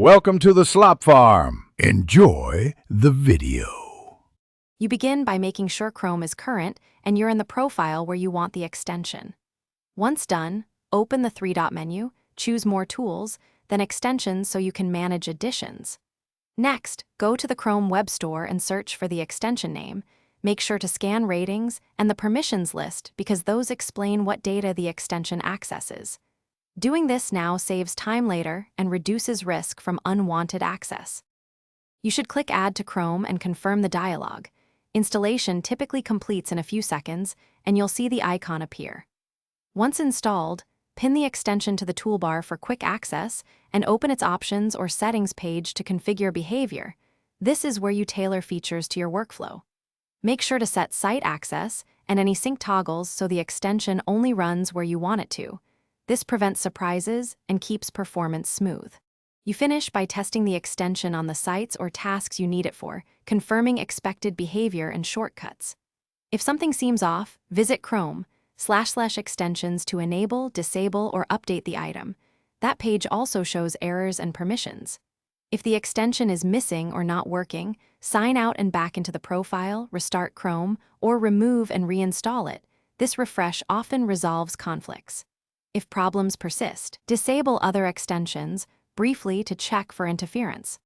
Welcome to the Slop Farm. Enjoy the video. You begin by making sure Chrome is current and you're in the profile where you want the extension. Once done, open the three-dot menu, choose More Tools, then Extensions so you can manage additions. Next, go to the Chrome Web Store and search for the extension name. Make sure to scan ratings and the permissions list because those explain what data the extension accesses. Doing this now saves time later and reduces risk from unwanted access. You should click Add to Chrome and confirm the dialog. Installation typically completes in a few seconds, and you'll see the icon appear. Once installed, pin the extension to the toolbar for quick access and open its options or settings page to configure behavior. This is where you tailor features to your workflow. Make sure to set site access and any sync toggles so the extension only runs where you want it to. This prevents surprises and keeps performance smooth. You finish by testing the extension on the sites or tasks you need it for, confirming expected behavior and shortcuts. If something seems off, visit Chrome//extensions to enable, disable, or update the item. That page also shows errors and permissions. If the extension is missing or not working, sign out and back into the profile, restart Chrome, or remove and reinstall it. This refresh often resolves conflicts. If problems persist, disable other extensions briefly to check for interference.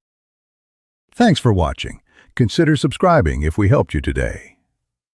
Thanks for watching. Consider subscribing if we helped you today.